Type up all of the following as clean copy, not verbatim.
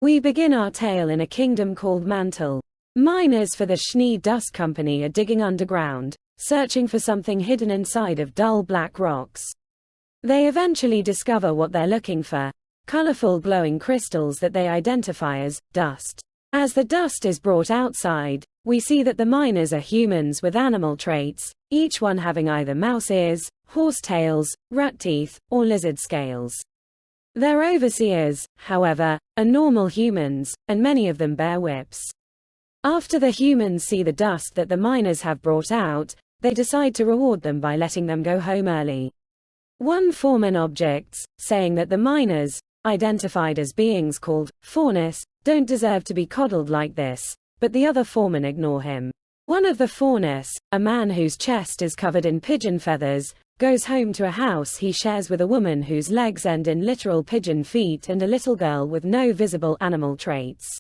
We begin our tale in a kingdom called Mantle. Miners for the Schnee Dust Company are digging underground, searching for something hidden inside of dull black rocks. They eventually discover what they're looking for: colorful glowing crystals that they identify as dust. As the dust is brought outside, we see that the miners are humans with animal traits, each one having either mouse ears, horse tails, rat teeth, or lizard scales. Their overseers, however, are normal humans, and many of them bear whips. After the humans see the dust that the miners have brought out, they decide to reward them by letting them go home early. One foreman objects, saying that the miners, identified as beings called Faunus, don't deserve to be coddled like this, but the other foremen ignore him. One of the Faunus, a man whose chest is covered in pigeon feathers, goes home to a house he shares with a woman whose legs end in literal pigeon feet and a little girl with no visible animal traits.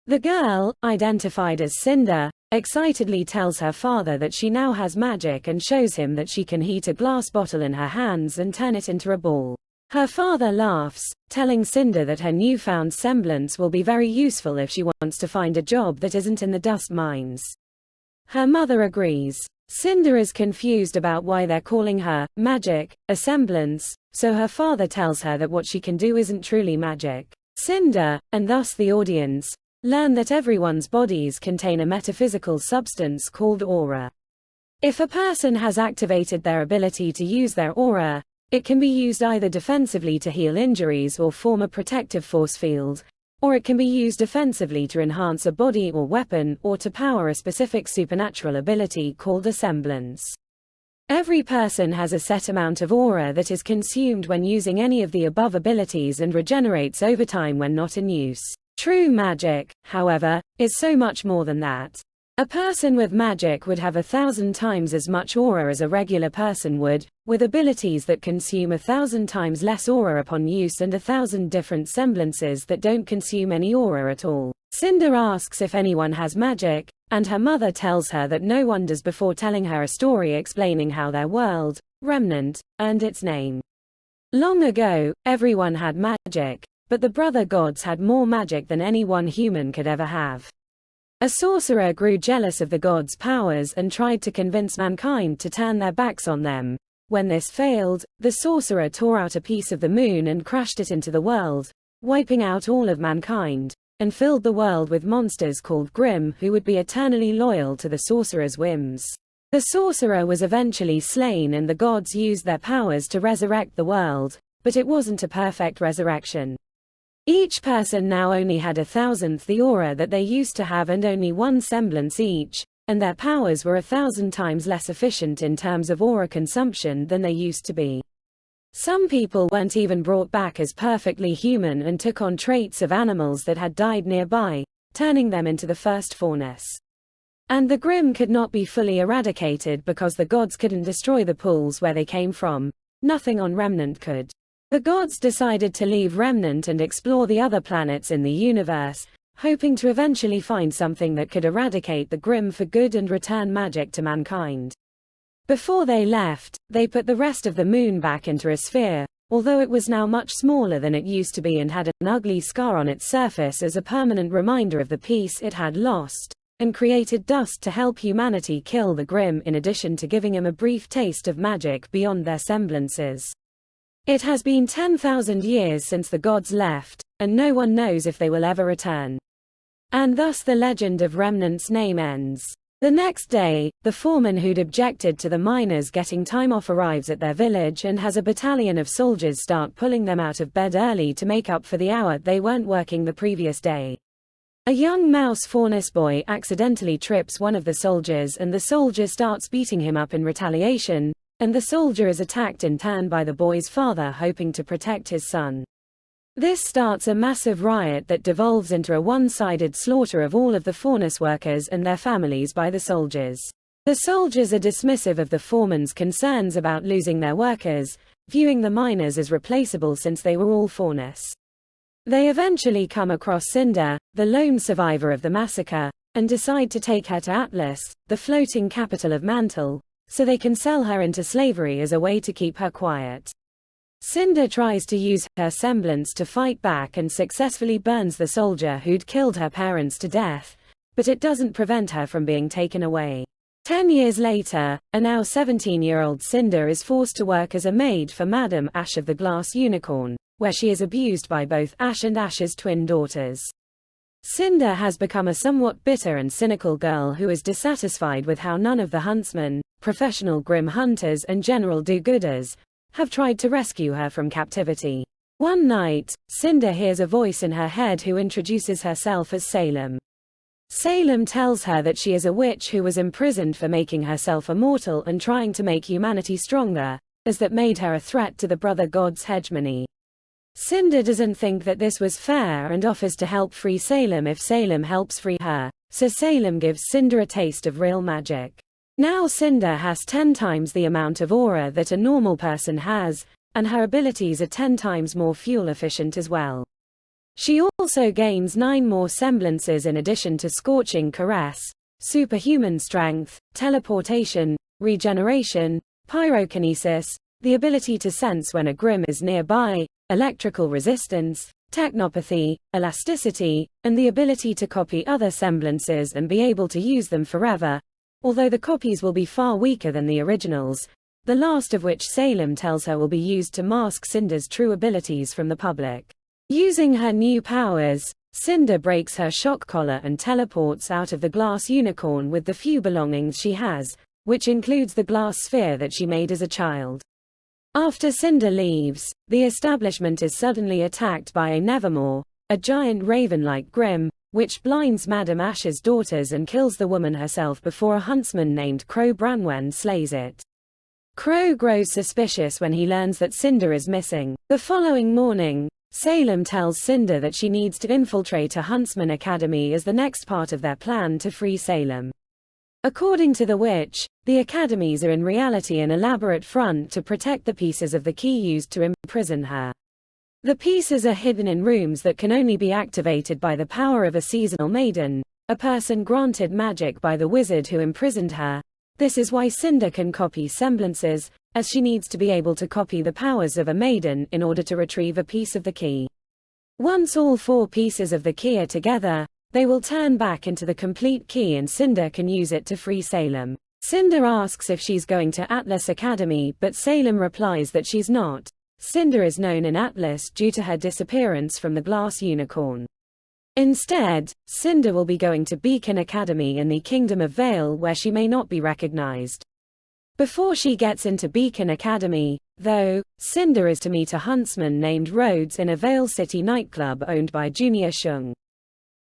The girl, identified as Cinder, excitedly tells her father that she now has magic and shows him that she can heat a glass bottle in her hands and turn it into a ball. Her father laughs, telling Cinder that her newfound semblance will be very useful if she wants to find a job that isn't in the dust mines. Her mother agrees. Cinder is confused about why they're calling her magic a semblance, so her father tells her that what she can do isn't truly magic. Cinder, and thus the audience, learn that everyone's bodies contain a metaphysical substance called aura. If a person has activated their ability to use their aura, it can be used either defensively to heal injuries or form a protective force field, or it can be used offensively to enhance a body or weapon or to power a specific supernatural ability called a semblance. Every person has a set amount of aura that is consumed when using any of the above abilities and regenerates over time when not in use. True magic, however, is so much more than that. A person with magic would have 1,000 times as much aura as a regular person would, with abilities that consume 1,000 times less aura upon use and 1,000 different semblances that don't consume any aura at all. Cinder asks if anyone has magic, and her mother tells her that no one does before telling her a story explaining how their world, Remnant, earned its name. Long ago, everyone had magic, but the brother gods had more magic than any one human could ever have. A sorcerer grew jealous of the gods' powers and tried to convince mankind to turn their backs on them. When this failed, the sorcerer tore out a piece of the moon and crashed it into the world, wiping out all of mankind, and filled the world with monsters called Grimm who would be eternally loyal to the sorcerer's whims. The sorcerer was eventually slain and the gods used their powers to resurrect the world, but it wasn't a perfect resurrection. Each person now only had 1,000th the aura that they used to have and only one semblance each, and their powers were 1,000 times less efficient in terms of aura consumption than they used to be. Some people weren't even brought back as perfectly human and took on traits of animals that had died nearby, turning them into the first Faunus. And the Grimm could not be fully eradicated because the gods couldn't destroy the pools where they came from. Nothing on Remnant could. The gods decided to leave Remnant and explore the other planets in the universe, hoping to eventually find something that could eradicate the Grimm for good and return magic to mankind. Before they left, they put the rest of the moon back into a sphere, although it was now much smaller than it used to be and had an ugly scar on its surface as a permanent reminder of the peace it had lost, and created dust to help humanity kill the Grimm in addition to giving them a brief taste of magic beyond their semblances. It has been 10,000 years since the gods left, and no one knows if they will ever return. And thus the legend of Remnant's name ends. The next day, the foreman who'd objected to the miners getting time off arrives at their village and has a battalion of soldiers start pulling them out of bed early to make up for the hour they weren't working the previous day. A young mouse Faunus boy accidentally trips one of the soldiers and the soldier starts beating him up in retaliation, and the soldier is attacked in turn by the boy's father hoping to protect his son. This starts a massive riot that devolves into a one-sided slaughter of all of the Faunus workers and their families by the soldiers. The soldiers are dismissive of the foreman's concerns about losing their workers, viewing the miners as replaceable since they were all Faunus. They eventually come across Cinder, the lone survivor of the massacre, and decide to take her to Atlas, the floating capital of Mantle, so they can sell her into slavery as a way to keep her quiet. Cinder tries to use her semblance to fight back and successfully burns the soldier who'd killed her parents to death, but it doesn't prevent her from being taken away. 10 years later, a now 17-year-old Cinder is forced to work as a maid for Madame Ash of the Glass Unicorn, where she is abused by both Ash and Ash's twin daughters. Cinder has become a somewhat bitter and cynical girl who is dissatisfied with how none of the huntsmen, professional grim hunters and general do-gooders, have tried to rescue her from captivity. One night, Cinder hears a voice in her head who introduces herself as Salem. Salem tells her that she is a witch who was imprisoned for making herself immortal and trying to make humanity stronger, as that made her a threat to the brother god's hegemony. Cinder doesn't think that this was fair and offers to help free Salem if Salem helps free her, so Salem gives Cinder a taste of real magic. Now Cinder has 10 times the amount of aura that a normal person has, and her abilities are 10 times more fuel efficient as well. She also gains 9 more semblances in addition to Scorching Caress, superhuman strength, teleportation, regeneration, pyrokinesis, the ability to sense when a grim is nearby, electrical resistance, technopathy, elasticity, and the ability to copy other semblances and be able to use them forever, although the copies will be far weaker than the originals, the last of which Salem tells her will be used to mask Cinder's true abilities from the public. Using her new powers, Cinder breaks her shock collar and teleports out of the glass unicorn with the few belongings she has, which includes the glass sphere that she made as a child. After Cinder leaves, the establishment is suddenly attacked by a Nevermore, a giant raven-like grim, which blinds Madame Ash's daughters and kills the woman herself before a huntsman named Crow Branwen slays it. Crow grows suspicious when he learns that Cinder is missing. The following morning, Salem tells Cinder that she needs to infiltrate a Huntsman Academy as the next part of their plan to free Salem. According to the witch, the academies are in reality an elaborate front to protect the pieces of the key used to imprison her. The pieces are hidden in rooms that can only be activated by the power of a seasonal maiden, a person granted magic by the wizard who imprisoned her. This is why Cinder can copy semblances, as she needs to be able to copy the powers of a maiden in order to retrieve a piece of the key. Once all 4 pieces of the key are together, they will turn back into the complete key and Cinder can use it to free Salem. Cinder asks if she's going to Atlas Academy, but Salem replies that she's not. Cinder is known in Atlas due to her disappearance from the glass unicorn. Instead, Cinder will be going to Beacon Academy in the Kingdom of Vale where she may not be recognized. Before she gets into Beacon Academy, though, Cinder is to meet a huntsman named Rhodes in a Vale City nightclub owned by Junior Shung.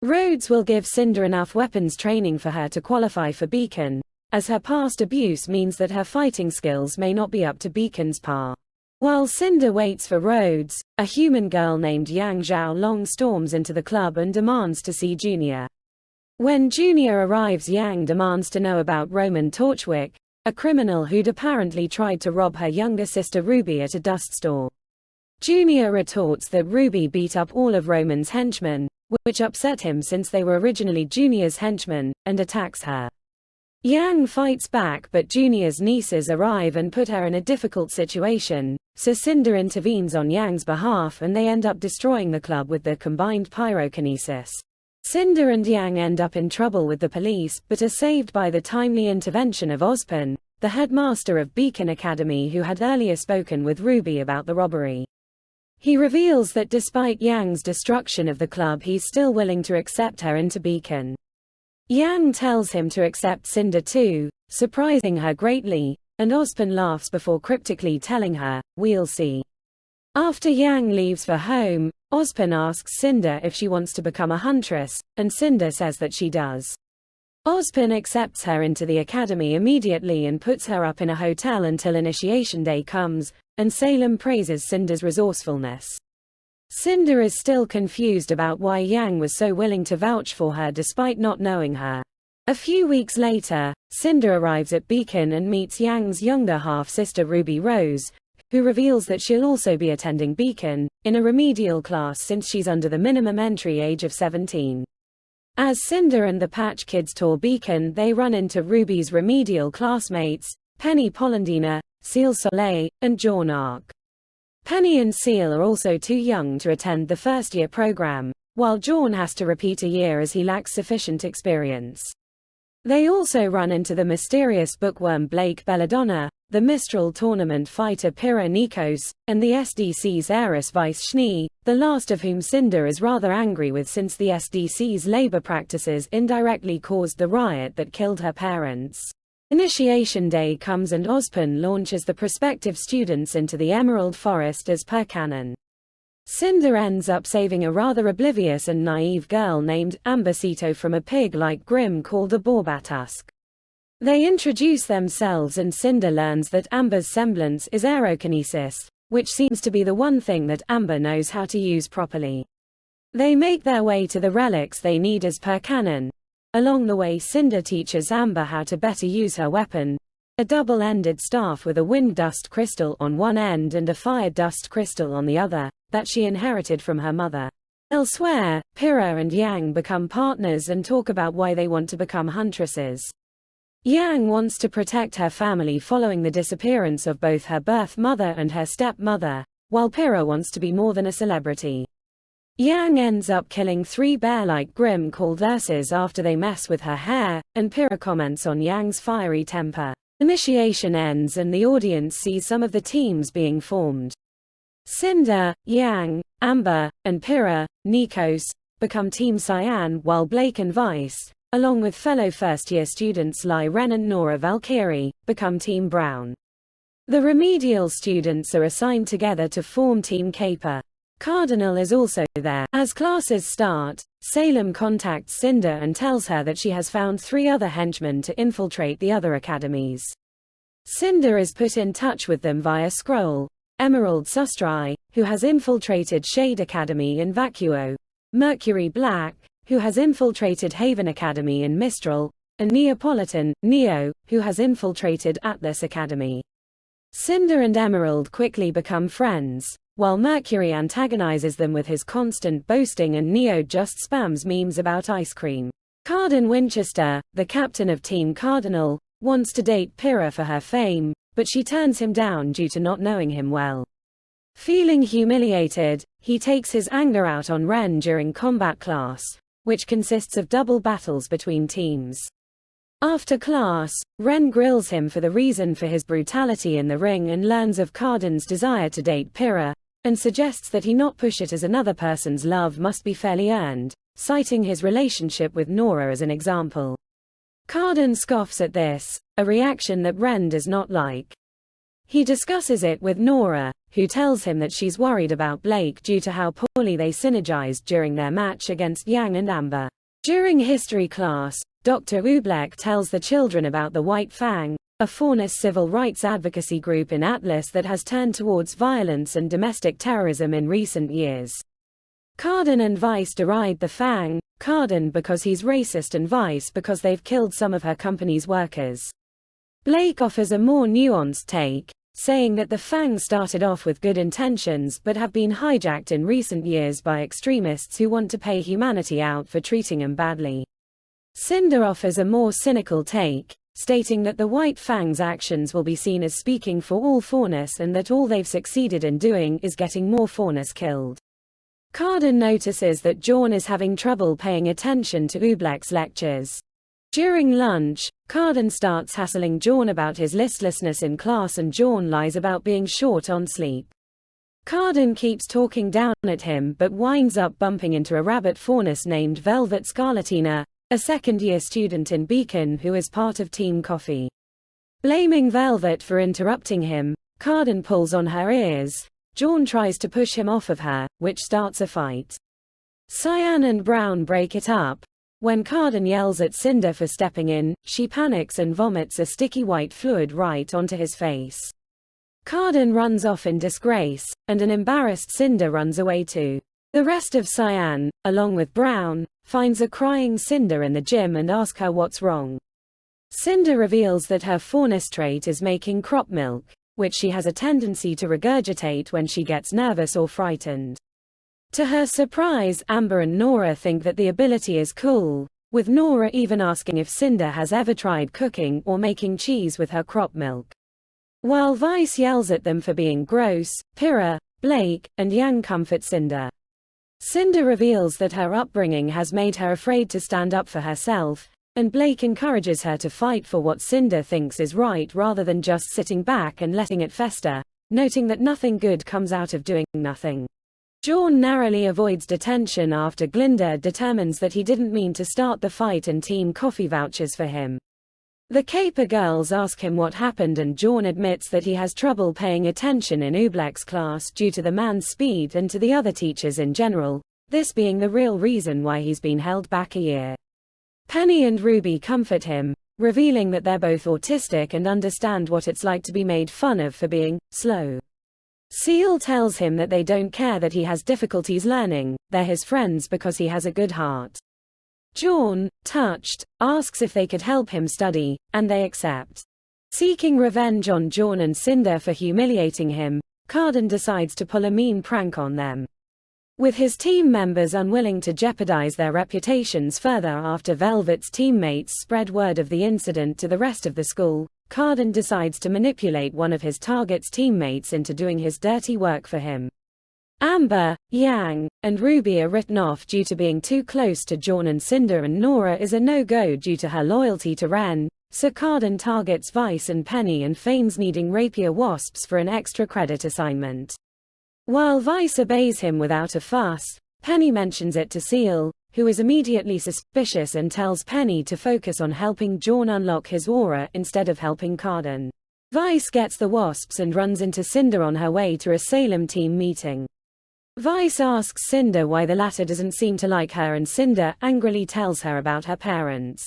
Rhodes will give Cinder enough weapons training for her to qualify for Beacon, as her past abuse means that her fighting skills may not be up to Beacon's par. While Cinder waits for Rhodes, a human girl named Yang Zhao Long storms into the club and demands to see Junior. When Junior arrives, Yang demands to know about Roman Torchwick, a criminal who'd apparently tried to rob her younger sister Ruby at a dust store. Junior retorts that Ruby beat up all of Roman's henchmen, which upset him since they were originally Junior's henchmen, and attacks her. Yang fights back, but Junior's nieces arrive and put her in a difficult situation, so Cinder intervenes on Yang's behalf and they end up destroying the club with their combined pyrokinesis. Cinder and Yang end up in trouble with the police but are saved by the timely intervention of Ozpin, the headmaster of Beacon Academy who had earlier spoken with Ruby about the robbery. He reveals that despite Yang's destruction of the club, he's still willing to accept her into Beacon. Yang tells him to accept Cinder too, surprising her greatly, and Ozpin laughs before cryptically telling her, "We'll see." After Yang leaves for home, Ozpin asks Cinder if she wants to become a huntress, and Cinder says that she does. Ozpin accepts her into the academy immediately and puts her up in a hotel until initiation day comes, and Salem praises Cinder's resourcefulness. Cinder is still confused about why Yang was so willing to vouch for her despite not knowing her. A few weeks later, Cinder arrives at Beacon and meets Yang's younger half-sister Ruby Rose, who reveals that she'll also be attending Beacon, in a remedial class since she's under the minimum entry age of 17. As Cinder and the Patch Kids tour Beacon, they run into Ruby's remedial classmates, Penny Polendina, Ciel Soleil, and John Arc. Penny and Seal are also too young to attend the first-year program, while John has to repeat a year as he lacks sufficient experience. They also run into the mysterious bookworm Blake Belladonna, the Mistral tournament fighter Pyrrha Nikos, and the SDC's heiress Vice Schnee, the last of whom Cinder is rather angry with since the SDC's labor practices indirectly caused the riot that killed her parents. Initiation Day comes and Ozpin launches the prospective students into the Emerald Forest as per canon. Cinder ends up saving a rather oblivious and naive girl named Ambercito from a pig-like Grimm called a Borbatusk. They introduce themselves and Cinder learns that Amber's semblance is aerokinesis, which seems to be the one thing that Amber knows how to use properly. They make their way to the relics they need as per canon. Along the way, Cinder teaches Amber how to better use her weapon, a double-ended staff with a wind dust crystal on one end and a fire dust crystal on the other, that she inherited from her mother. Elsewhere, Pyrrha and Yang become partners and talk about why they want to become huntresses. Yang wants to protect her family following the disappearance of both her birth mother and her stepmother, while Pyrrha wants to be more than a celebrity. Yang ends up killing 3 bear-like Grimm called Urses after they mess with her hair, and Pyrrha comments on Yang's fiery temper. Initiation ends and the audience sees some of the teams being formed. Cinder, Yang, Amber, and Pyrrha, Nikos, become Team CYAN while Blake and Vice, along with fellow first-year students Lai Ren and Nora Valkyrie, become Team Brown. The remedial students are assigned together to form Team Caper. Cardinal is also there. As classes start, Salem contacts Cinder and tells her that she has found 3 other henchmen to infiltrate the other academies. Cinder is put in touch with them via Scroll, Emerald Sustrai, who has infiltrated Shade Academy in Vacuo, Mercury Black, who has infiltrated Haven Academy in Mistral, and Neapolitan, Neo, who has infiltrated Atlas Academy. Cinder and Emerald quickly become friends, while Mercury antagonizes them with his constant boasting and Neo just spams memes about ice cream. Cardin Winchester, the captain of Team Cardinal, wants to date Pyrrha for her fame, but she turns him down due to not knowing him well. Feeling humiliated, he takes his anger out on Ren during combat class, which consists of double battles between teams. After class, Ren grills him for the reason for his brutality in the ring and learns of Cardin's desire to date Pyrrha, and suggests that he not push it as another person's love must be fairly earned, citing his relationship with Nora as an example. Cardin scoffs at this, a reaction that Ren does not like. He discusses it with Nora, who tells him that she's worried about Blake due to how poorly they synergized during their match against Yang and Amber. During history class, Dr. Ublek tells the children about the White Fang, a Faunus civil rights advocacy group in Atlas that has turned towards violence and domestic terrorism in recent years. Cardin and Vice deride the Fang, Cardin because he's racist and Vice because they've killed some of her company's workers. Blake offers a more nuanced take, saying that the Fang started off with good intentions but have been hijacked in recent years by extremists who want to pay humanity out for treating them badly. Cinder offers a more cynical take, stating that the White Fang's actions will be seen as speaking for all Faunus and that all they've succeeded in doing is getting more Faunus killed. Cardin notices that John is having trouble paying attention to Ublek's lectures. During lunch, Cardin starts hassling John about his listlessness in class and John lies about being short on sleep. Cardin keeps talking down at him but winds up bumping into a rabbit Faunus named Velvet Scarlatina, a second-year student in Beacon who is part of Team Coffee. Blaming Velvet for interrupting him, Cardin pulls on her ears. John tries to push him off of her, which starts a fight. CYAN and Brown break it up. When Cardin yells at Cinder for stepping in, she panics and vomits a sticky white fluid right onto his face. Cardin runs off in disgrace, and an embarrassed Cinder runs away too. The rest of CYAN, along with Brown, finds a crying Cinder in the gym and asks her what's wrong. Cinder reveals that her Faunus trait is making crop milk, which she has a tendency to regurgitate when she gets nervous or frightened. To her surprise, Amber and Nora think that the ability is cool, with Nora even asking if Cinder has ever tried cooking or making cheese with her crop milk. While Vice yells at them for being gross, Pyrrha, Blake, and Yang comfort Cinder. Cinder reveals that her upbringing has made her afraid to stand up for herself, and Blake encourages her to fight for what Cinder thinks is right rather than just sitting back and letting it fester, noting that nothing good comes out of doing nothing. Jorn narrowly avoids detention after Glinda determines that he didn't mean to start the fight and Team Coffee vouches for him. The Caper girls ask him what happened and Jorn admits that he has trouble paying attention in Oobleck's class due to the man's speed and to the other teachers in general, this being the real reason why he's been held back a year. Penny and RWBY comfort him, revealing that they're both autistic and understand what it's like to be made fun of for being slow. Seal tells him that they don't care that he has difficulties learning, they're his friends because he has a good heart. Jorn, touched, asks if they could help him study, and they accept. Seeking revenge on Jorn and Cinder for humiliating him, Carden decides to pull a mean prank on them. With his team members unwilling to jeopardize their reputations further after Velvet's teammates spread word of the incident to the rest of the school, Carden decides to manipulate one of his target's teammates into doing his dirty work for him. Amber, Yang, and RWBY are written off due to being too close to Jorn and Cinder, and Nora is a no-go due to her loyalty to Ren, so Carden targets Vice and Penny and feigns needing rapier wasps for an extra credit assignment. While Vice obeys him without a fuss, Penny mentions it to Seal, who is immediately suspicious and tells Penny to focus on helping Jorn unlock his aura instead of helping Carden. Vice gets the wasps and runs into Cinder on her way to a Salem team meeting. Vice asks Cinder why the latter doesn't seem to like her, and Cinder angrily tells her about her parents.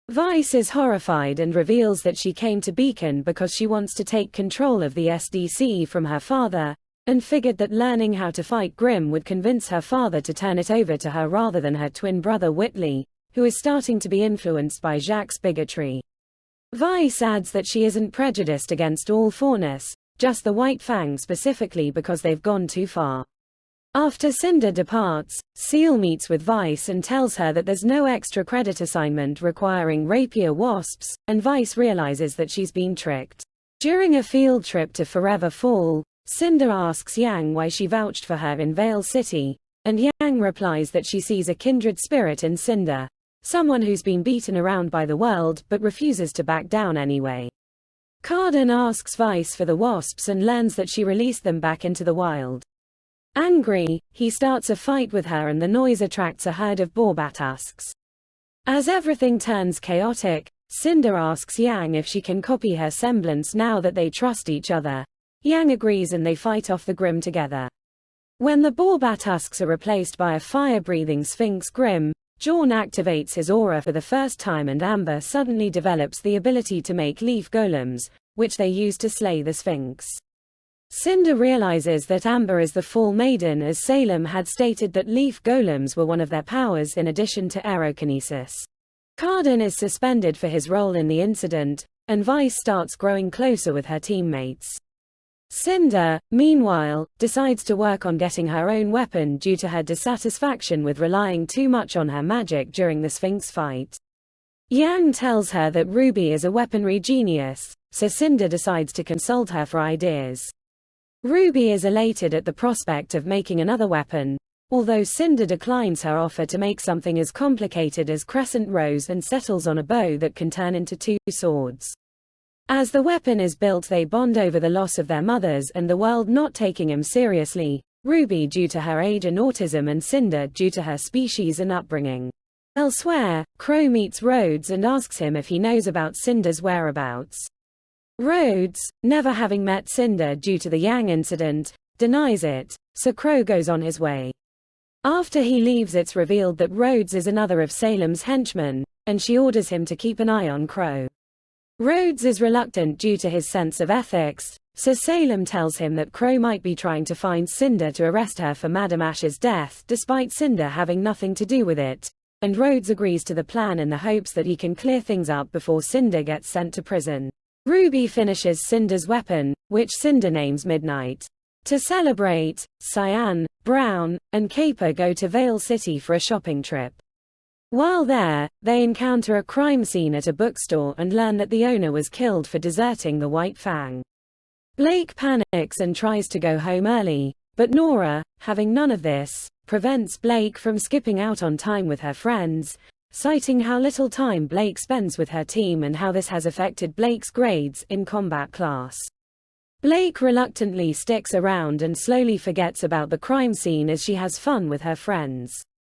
Vice is horrified and reveals that she came to Beacon because she wants to take control of the SDC from her father, and figured that learning how to fight Grimm would convince her father to turn it over to her rather than her twin brother Whitley, who is starting to be influenced by Jacques' bigotry. Vice adds that she isn't prejudiced against all Faunus, just the White Fang specifically because they've gone too far. After Cinder departs, Seal meets with Vice and tells her that there's no extra credit assignment requiring rapier wasps, and Vice realizes that she's been tricked. During a field trip to Forever Fall, Cinder asks Yang why she vouched for her in Vale City, and Yang replies that she sees a kindred spirit in Cinder, someone who's been beaten around by the world but refuses to back down anyway. Carden asks Vice for the wasps and learns that she released them back into the wild. Angry, he starts a fight with her and the noise attracts a herd of Borbatusks. As everything turns chaotic, Cinder asks Yang if she can copy her semblance now that they trust each other. Yang agrees and they fight off the Grimm together. When the Borbatusks are replaced by a fire-breathing Sphinx Grimm, Jorn activates his aura for the first time and Amber suddenly develops the ability to make leaf golems, which they use to slay the Sphinx. Cinder realizes that Amber is the Fall Maiden, as Salem had stated that leaf golems were one of their powers in addition to aerokinesis. Carden is suspended for his role in the incident, and Vice starts growing closer with her teammates. Cinder, meanwhile, decides to work on getting her own weapon due to her dissatisfaction with relying too much on her magic during the Sphinx fight. Yang tells her that RWBY is a weaponry genius, so Cinder decides to consult her for ideas. RWBY is elated at the prospect of making another weapon, although Cinder declines her offer to make something as complicated as Crescent Rose and settles on a bow that can turn into 2 swords. As the weapon is built, they bond over the loss of their mothers and the world not taking him seriously, RWBY due to her age and autism and Cinder due to her species and upbringing. Elsewhere, Crow meets Rhodes and asks him if he knows about Cinder's whereabouts. Rhodes, never having met Cinder due to the Yang incident, denies it, so Crow goes on his way. After he leaves, it's revealed that Rhodes is another of Salem's henchmen, and she orders him to keep an eye on Crow. Rhodes is reluctant due to his sense of ethics, so Salem tells him that Crow might be trying to find Cinder to arrest her for Madame Ash's death despite Cinder having nothing to do with it, and Rhodes agrees to the plan in the hopes that he can clear things up before Cinder gets sent to prison. RWBY finishes Cinder's weapon, which Cinder names Midnight. To celebrate, CYAN, Brown, and Caper go to Vale City for a shopping trip. While there, they encounter a crime scene at a bookstore and learn that the owner was killed for deserting the White Fang. Blake panics and tries to go home early, But Nora, having none of this, prevents Blake from skipping out on time with her friends, citing how little time Blake spends with her team and how this has affected Blake's grades in combat class. Blake reluctantly sticks around and slowly forgets about the crime scene as she has fun with her friends.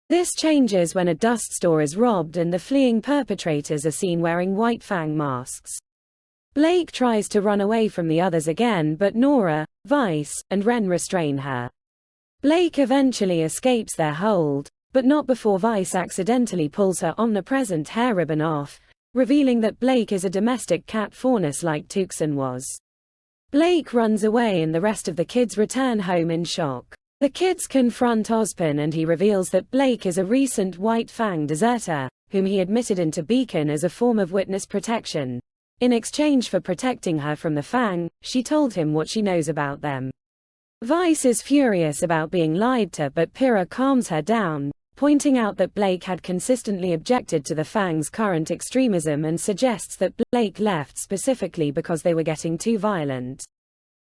This changes when a dust store is robbed and the fleeing perpetrators are seen wearing white fang masks. Blake tries to run away from the others again, but Nora, Vice, and Ren restrain her. Blake eventually escapes their hold, but not before Vice accidentally pulls her omnipresent hair ribbon off, revealing that Blake is a domestic cat Faunus like Tucson was. Blake runs away and the rest of the kids return home in shock. The kids confront Ozpin and he reveals that Blake is a recent White Fang deserter, whom he admitted into Beacon as a form of witness protection. In exchange for protecting her from the Fang, she told him what she knows about them. Vice is furious about being lied to, but Pyrrha calms her down, pointing out that Blake had consistently objected to the Fang's current extremism and suggests that Blake left specifically because they were getting too violent.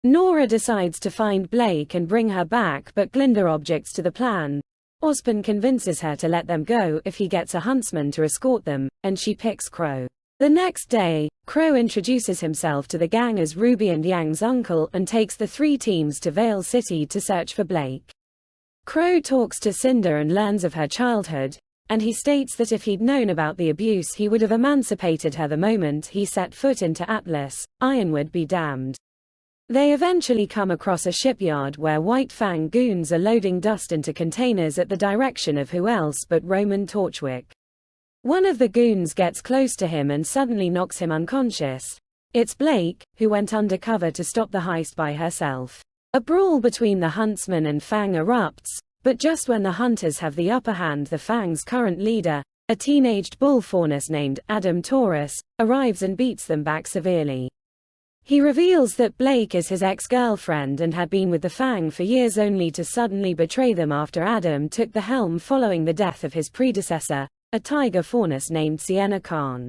Nora decides to find Blake and bring her back, but Glinda objects to the plan. Ozpin convinces her to let them go if he gets a huntsman to escort them, and she picks Crow. The next day, Crow introduces himself to the gang as Ruby and Yang's uncle and takes the three teams to Vale City to search for Blake. Crow talks to Cinder and learns of her childhood, and he states that if he'd known about the abuse he would have emancipated her the moment he set foot into Atlas, Ironwood be damned. They eventually come across a shipyard where White Fang goons are loading dust into containers at the direction of who else but Roman Torchwick. One of the goons gets close to him and suddenly knocks him unconscious. It's Blake, who went undercover to stop the heist by herself. A brawl between the huntsman and Fang erupts, but just when the hunters have the upper hand, the Fang's current leader, a teenaged bull Faunus named Adam Taurus, arrives and beats them back severely. He reveals that Blake is his ex-girlfriend and had been with the Fang for years, only to suddenly betray them after Adam took the helm following the death of his predecessor, a tiger Faunus named Sienna Khan.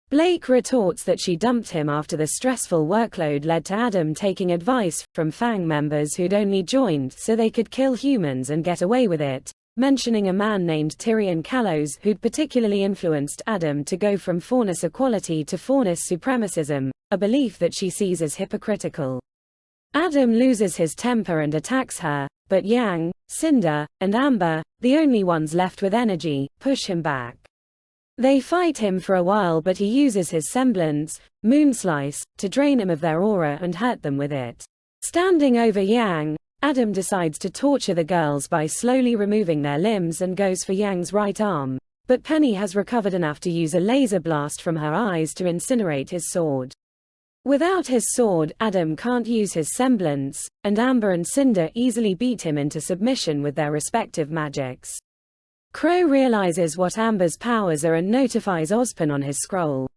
Blake retorts that she dumped him after the stressful workload led to Adam taking advice from Fang members who'd only joined so they could kill humans and get away with it, mentioning a man named Tyrion Kalos who'd particularly influenced Adam to go from Faunus equality to Faunus supremacism, a belief that she sees as hypocritical. Adam loses his temper and attacks her, but Yang, Cinder, and Amber, the only ones left with energy, push him back. They fight him for a while, but he uses his semblance, Moonslice, to drain him of their aura and hurt them with it. Standing over Yang, Adam decides to torture the girls by slowly removing their limbs and goes for Yang's right arm, but Penny has recovered enough to use a laser blast from her eyes to incinerate his sword. Without his sword, Adam can't use his semblance, and Amber and Cinder easily beat him into submission with their respective magics. Crow realizes what Amber's powers are and notifies Ozpin on his scroll.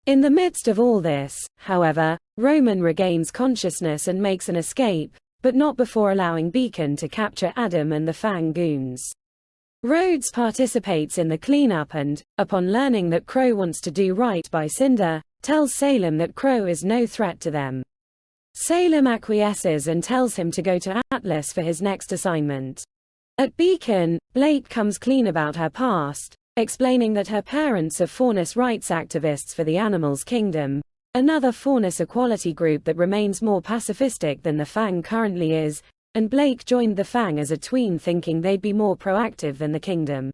In the midst of all this, however, Roman regains consciousness and makes an escape, but not before allowing Beacon to capture Adam and the Fang goons. Rhodes participates in the cleanup and, upon learning that Crow wants to do right by Cinder, tells Salem that Crow is no threat to them. Salem acquiesces and tells him to go to Atlas for his next assignment. At Beacon, Blake comes clean about her past, explaining that her parents are Faunus rights activists for the Animals Kingdom, another Faunus equality group that remains more pacifistic than the Fang currently is, and Blake joined the Fang as a tween thinking they'd be more proactive than the kingdom.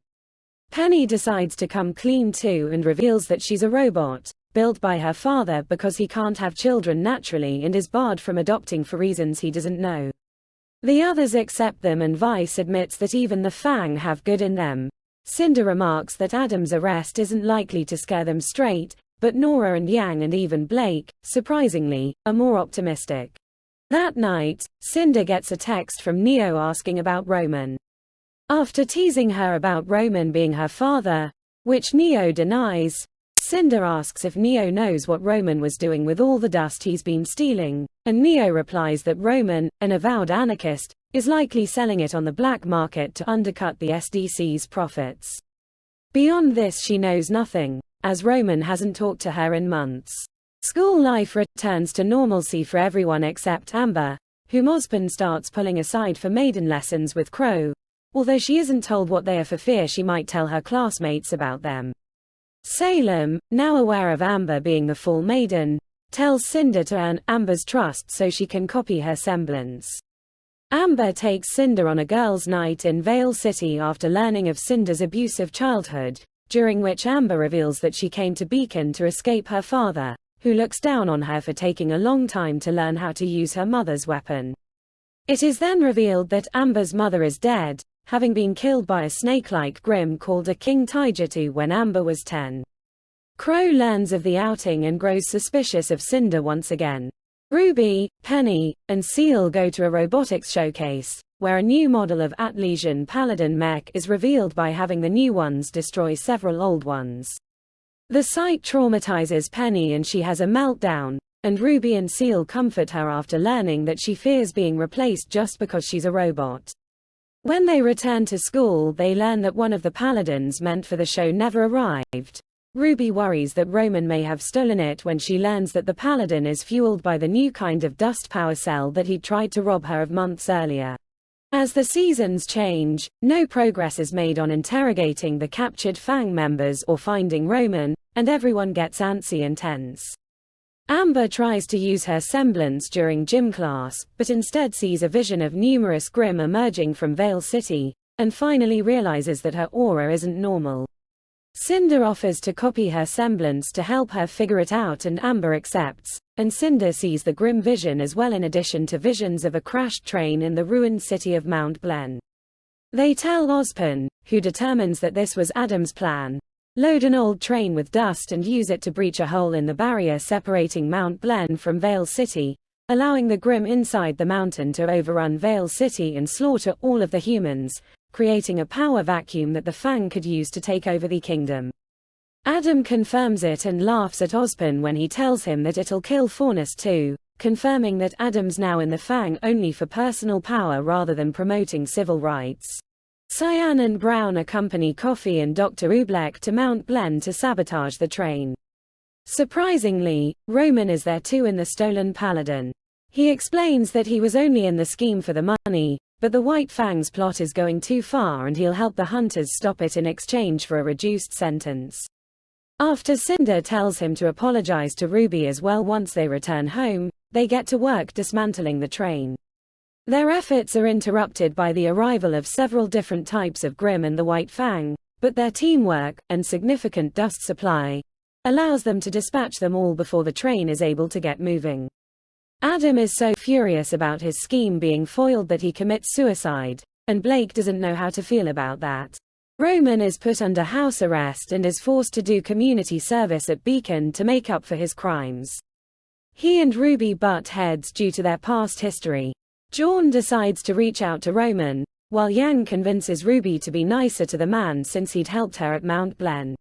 Penny decides to come clean too and reveals that she's a robot, built by her father because he can't have children naturally and is barred from adopting for reasons he doesn't know. The others accept them and Vice admits that even the Fang have good in them. Cinder remarks that Adam's arrest isn't likely to scare them straight, but Nora and Yang and even Blake, surprisingly, are more optimistic. That night, Cinder gets a text from Neo asking about Roman. After teasing her about Roman being her father, which Neo denies, Cinder asks if Neo knows what Roman was doing with all the dust he's been stealing, and Neo replies that Roman, an avowed anarchist, is likely selling it on the black market to undercut the SDC's profits. Beyond this she knows nothing, as Roman hasn't talked to her in months. School life returns to normalcy for everyone except Amber, whom Osborne starts pulling aside for maiden lessons with Crow, although she isn't told what they are for fear she might tell her classmates about them. Salem, now aware of Amber being the Fall Maiden, tells Cinder to earn Amber's trust so she can copy her semblance. Amber takes Cinder on a girls' night in Vale City after learning of Cinder's abusive childhood, during which Amber reveals that she came to Beacon to escape her father, who looks down on her for taking a long time to learn how to use her mother's weapon. It is then revealed that Amber's mother is dead, having been killed by a snake-like Grimm called a King Taijutsu when Amber was 10. Crow learns of the outing and grows suspicious of Cinder once again. Ruby, Penny, and Seal go to a robotics showcase, where a new model of Atlesian Paladin mech is revealed by having the new ones destroy several old ones. The sight traumatizes Penny and she has a meltdown, and Ruby and Seal comfort her after learning that she fears being replaced just because she's a robot. When they return to school, they learn that one of the paladins meant for the show never arrived. Ruby worries that Roman may have stolen it when she learns that the paladin is fueled by the new kind of dust power cell that he'd tried to rob her of months earlier. As the seasons change, no progress is made on interrogating the captured Fang members or finding Roman, and everyone gets antsy and tense. Amber tries to use her semblance during gym class, but instead sees a vision of numerous Grimm emerging from Vale City, and finally realizes that her aura isn't normal. Cinder offers to copy her semblance to help her figure it out and Amber accepts, and Cinder sees the Grimm vision as well in addition to visions of a crashed train in the ruined city of Mount Glen. They tell Osborne, who determines that this was Adam's plan, load an old train with dust and use it to breach a hole in the barrier separating Mount Glen from Vale City, allowing the Grimm inside the mountain to overrun Vale City and slaughter all of the humans, creating a power vacuum that the Fang could use to take over the kingdom. Adam confirms it and laughs at Osborne when he tells him that it'll kill Faunus too, confirming that Adam's now in the Fang only for personal power rather than promoting civil rights. CYAN and Brown accompany Coffee and Dr. RWBY to Mount Glen to sabotage the train. Surprisingly, Roman is there too in the stolen paladin. He explains that he was only in the scheme for the money, but the White Fang's plot is going too far and he'll help the hunters stop it in exchange for a reduced sentence. After Cinder tells him to apologize to Ruby as well once they return home, they get to work dismantling the train. Their efforts are interrupted by the arrival of several different types of Grimm and the White Fang, but their teamwork, and significant dust supply, allows them to dispatch them all before the train is able to get moving. Adam is so furious about his scheme being foiled that he commits suicide, and Blake doesn't know how to feel about that. Roman is put under house arrest and is forced to do community service at Beacon to make up for his crimes. He and Ruby butt heads due to their past history. Jorn decides to reach out to Roman, while Yang convinces Ruby to be nicer to the man since he'd helped her at Mount Glen.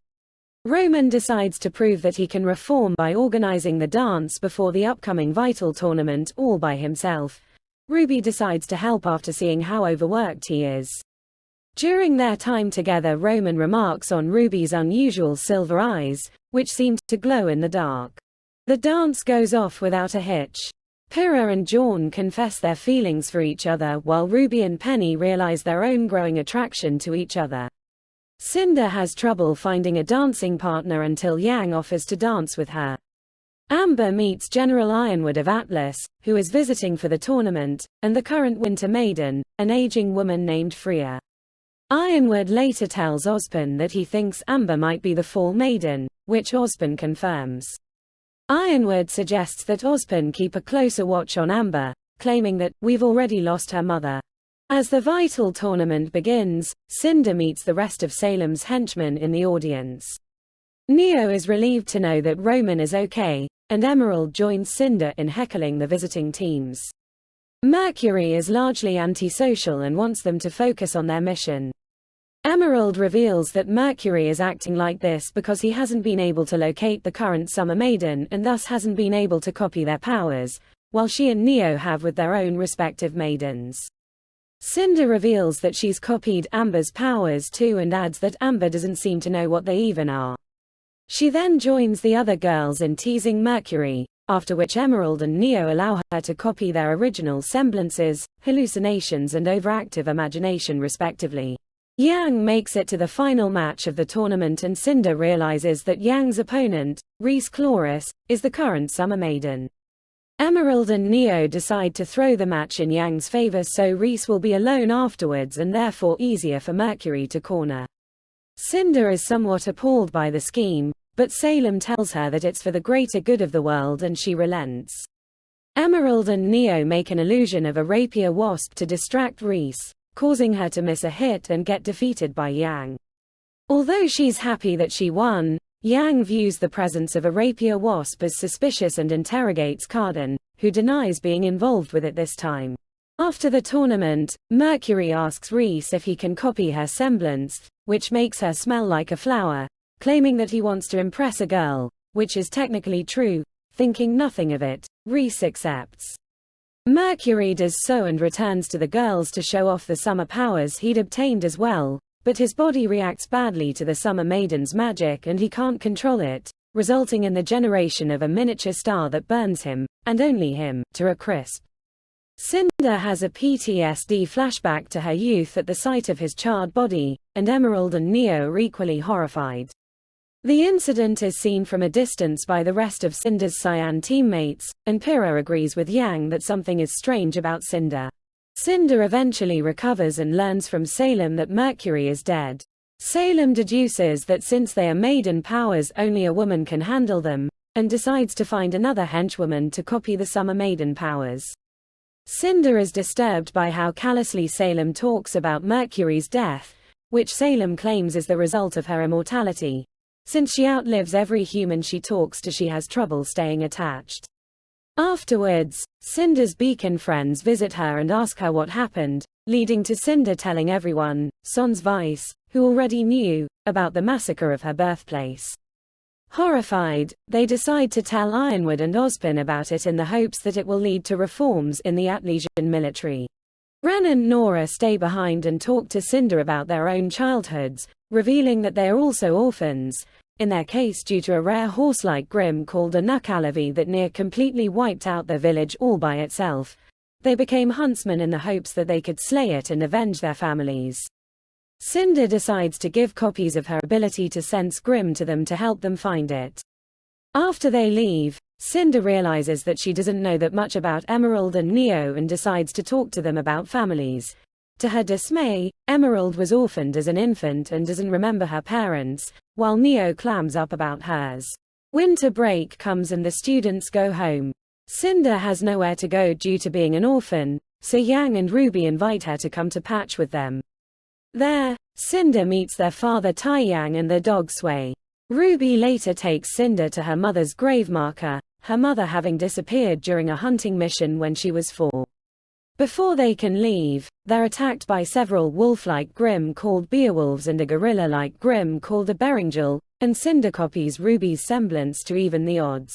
Roman decides to prove that he can reform by organizing the dance before the upcoming Vital tournament all by himself. Ruby decides to help after seeing how overworked he is. During their time together, Roman remarks on Ruby's unusual silver eyes, which seem to glow in the dark. The dance goes off without a hitch. Pyrrha and Jorn confess their feelings for each other while Ruby and Penny realize their own growing attraction to each other. Cinder has trouble finding a dancing partner until Yang offers to dance with her. Amber meets General Ironwood of Atlas, who is visiting for the tournament, and the current Winter Maiden, an aging woman named Freya. Ironwood later tells Osborne that he thinks Amber might be the Fall Maiden, which Osborne confirms. Ironwood suggests that Osborne keep a closer watch on Amber, claiming that, "We've already lost her mother." As the Vital tournament begins, Cinder meets the rest of Salem's henchmen in the audience. Neo is relieved to know that Roman is okay, and Emerald joins Cinder in heckling the visiting teams. Mercury is largely antisocial and wants them to focus on their mission. Emerald reveals that Mercury is acting like this because he hasn't been able to locate the current Summer Maiden and thus hasn't been able to copy their powers, while she and Neo have with their own respective maidens. Cinder reveals that she's copied Amber's powers too and adds that Amber doesn't seem to know what they even are. She then joins the other girls in teasing Mercury, after which Emerald and Neo allow her to copy their original semblances, hallucinations and overactive imagination respectively. Yang makes it to the final match of the tournament and Cinder realizes that Yang's opponent, Reese Chloris, is the current Summer Maiden. Emerald and Neo decide to throw the match in Yang's favor so Reese will be alone afterwards and therefore easier for Mercury to corner. Cinder is somewhat appalled by the scheme, but Salem tells her that it's for the greater good of the world and she relents. Emerald and Neo make an illusion of a rapier wasp to distract Reese, causing her to miss a hit and get defeated by Yang. Although she's happy that she won, Yang views the presence of a rapier wasp as suspicious and interrogates Carden, who denies being involved with it this time. After the tournament, Mercury asks Reese if he can copy her semblance, which makes her smell like a flower, claiming that he wants to impress a girl, which is technically true. Thinking nothing of it, Reese accepts. Mercury does so and returns to the girls to show off the summer powers he'd obtained as well, but his body reacts badly to the Summer Maiden's magic and he can't control it, resulting in the generation of a miniature star that burns him, and only him, to a crisp. Cinder has a PTSD flashback to her youth at the sight of his charred body, and Emerald and Neo are equally horrified. The incident is seen from a distance by the rest of Cinder's CYAN teammates, and Pyrrha agrees with Yang that something is strange about Cinder. Cinder eventually recovers and learns from Salem that Mercury is dead. Salem deduces that since they are maiden powers only a woman can handle them, and decides to find another henchwoman to copy the Summer Maiden powers. Cinder is disturbed by how callously Salem talks about Mercury's death, which Salem claims is the result of her immortality. Since she outlives every human she talks to, she has trouble staying attached. Afterwards, Cinder's beacon friends visit her and ask her what happened, leading to Cinder telling everyone, sans vice, who already knew, about the massacre of her birthplace. Horrified, they decide to tell Ironwood and Ozpin about it in the hopes that it will lead to reforms in the Atlesian military. Ren and Nora stay behind and talk to Cinder about their own childhoods, revealing that they are also orphans, in their case due to a rare horse-like Grimm called a Nukallavi that near completely wiped out their village all by itself. They became huntsmen in the hopes that they could slay it and avenge their families. Cinder decides to give copies of her ability to sense Grimm to them to help them find it. After they leave, Cinder realizes that she doesn't know that much about Emerald and Neo and decides to talk to them about families. To her dismay, Emerald was orphaned as an infant and doesn't remember her parents, while Neo clams up about hers. Winter break comes and the students go home. Cinder has nowhere to go due to being an orphan, so Yang and RWBY invite her to come to Patch with them. There, Cinder meets their father Taiyang and their dog Sway. RWBY later takes Cinder to her mother's grave marker, her mother having disappeared during a hunting mission when she was 4. Before they can leave, they're attacked by several wolf-like Grimm called Beowulfs and a gorilla-like Grimm called a Beringel, and Cinder copies RWBY's semblance to even the odds.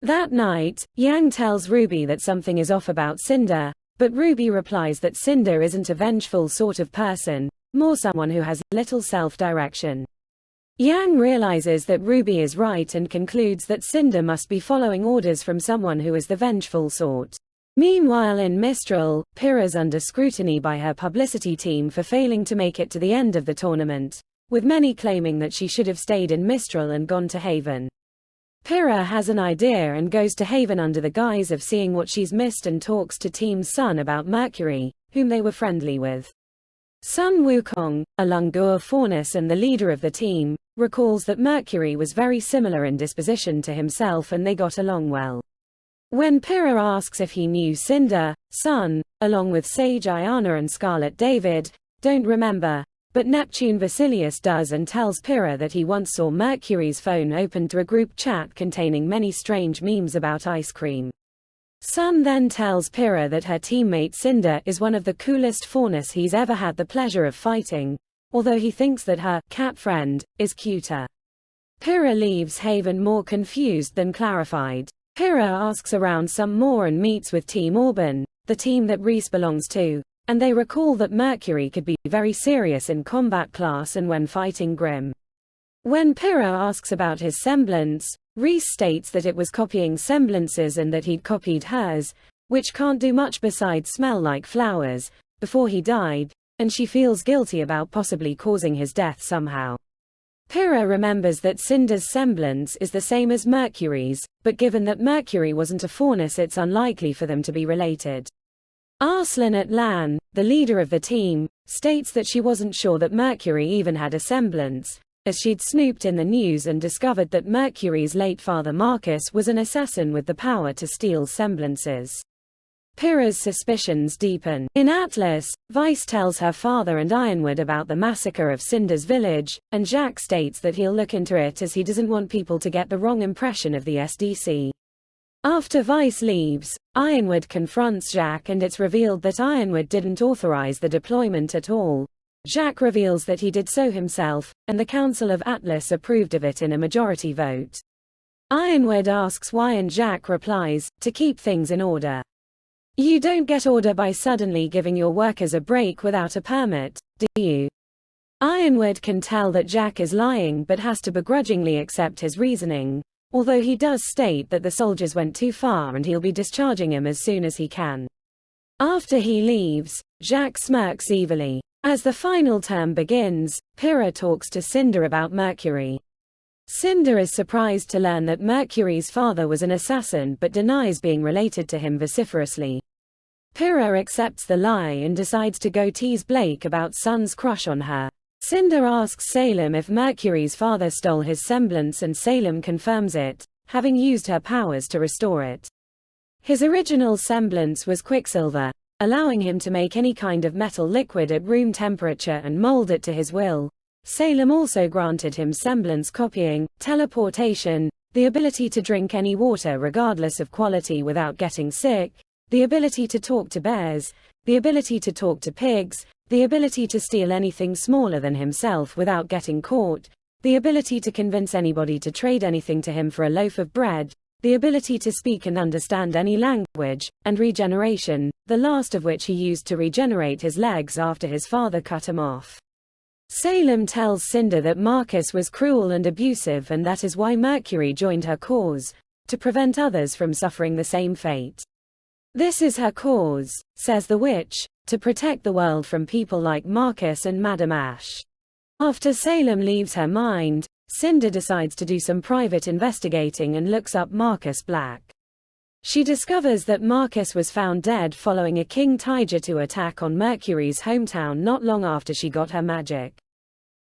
That night, Yang tells RWBY that something is off about Cinder, but RWBY replies that Cinder isn't a vengeful sort of person, more someone who has little self-direction. Yang realizes that RWBY is right and concludes that Cinder must be following orders from someone who is the vengeful sort. Meanwhile in Mistral, Pyrrha's under scrutiny by her publicity team for failing to make it to the end of the tournament, with many claiming that she should have stayed in Mistral and gone to Haven. Pyrrha has an idea and goes to Haven under the guise of seeing what she's missed and talks to Team Sun about Mercury, whom they were friendly with. Sun Wukong, a Lungur Faunus and the leader of the team, recalls that Mercury was very similar in disposition to himself and they got along well. When Pyrrha asks if he knew Cinder, Sun, along with Sage Ayana and Scarlet David, don't remember, but Neptune Vasilius does and tells Pyrrha that he once saw Mercury's phone open to a group chat containing many strange memes about ice cream. Sun then tells Pyrrha that her teammate Cinder is one of the coolest Faunus he's ever had the pleasure of fighting, although he thinks that her cat friend is cuter. Pyrrha leaves Haven more confused than clarified. Pyrrha asks around some more and meets with Team Auburn, the team that Reese belongs to, and they recall that Mercury could be very serious in combat class and when fighting Grimm. When Pyrrha asks about his semblance, Rhys states that it was copying semblances and that he'd copied hers, which can't do much besides smell like flowers, before he died, and she feels guilty about possibly causing his death somehow. Pyrrha remembers that Cinder's semblance is the same as Mercury's, but given that Mercury wasn't a Faunus, it's unlikely for them to be related. Arslan Atlan, the leader of the team, states that she wasn't sure that Mercury even had a semblance, as she'd snooped in the news and discovered that Mercury's late father Marcus was an assassin with the power to steal semblances. Pyrrha's suspicions deepen. In Atlas, Vice tells her father and Ironwood about the massacre of Cinder's village, and Jacques states that he'll look into it as he doesn't want people to get the wrong impression of the SDC. After Vice leaves, Ironwood confronts Jacques and it's revealed that Ironwood didn't authorize the deployment at all. Jacques reveals that he did so himself, and the Council of Atlas approved of it in a majority vote. Ironwood asks why and Jacques replies, to keep things in order. You don't get order by suddenly giving your workers a break without a permit, do you? Ironwood can tell that Jacques is lying but has to begrudgingly accept his reasoning, although he does state that the soldiers went too far and he'll be discharging him as soon as he can. After he leaves, Jacques smirks evilly. As the final term begins, Pyrrha talks to Cinder about Mercury. Cinder is surprised to learn that Mercury's father was an assassin but denies being related to him vociferously. Pyrrha accepts the lie and decides to go tease Blake about Sun's crush on her. Cinder asks Salem if Mercury's father stole his semblance and Salem confirms it, having used her powers to restore it. His original semblance was quicksilver, allowing him to make any kind of metal liquid at room temperature and mold it to his will. Salem also granted him semblance copying, teleportation, the ability to drink any water regardless of quality without getting sick, the ability to talk to bears, the ability to talk to pigs, the ability to steal anything smaller than himself without getting caught, the ability to convince anybody to trade anything to him for a loaf of bread, the ability to speak and understand any language, and regeneration, the last of which he used to regenerate his legs after his father cut him off. Salem tells Cinder that Marcus was cruel and abusive and that is why Mercury joined her cause, to prevent others from suffering the same fate. This is her cause, says the witch, to protect the world from people like Marcus and Madame Ash. After Salem leaves her mind, Cinder decides to do some private investigating and looks up Marcus Black. She discovers that Marcus was found dead following a King Taijutsu attack on Mercury's hometown not long after she got her magic.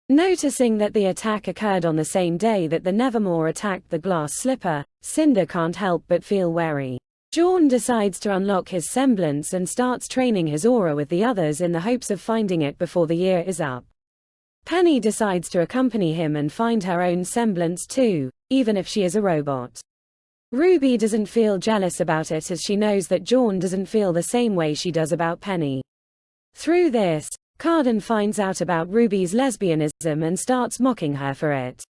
Noticing that the attack occurred on the same day that the Nevermore attacked the glass slipper, Cinder can't help but feel wary. Jorn decides to unlock his semblance and starts training his aura with the others in the hopes of finding it before the year is up. Penny decides to accompany him and find her own semblance too, even if she is a robot. RWBY doesn't feel jealous about it as she knows that Jorn doesn't feel the same way she does about Penny. Through this, Carden finds out about RWBY's lesbianism and starts mocking her for it.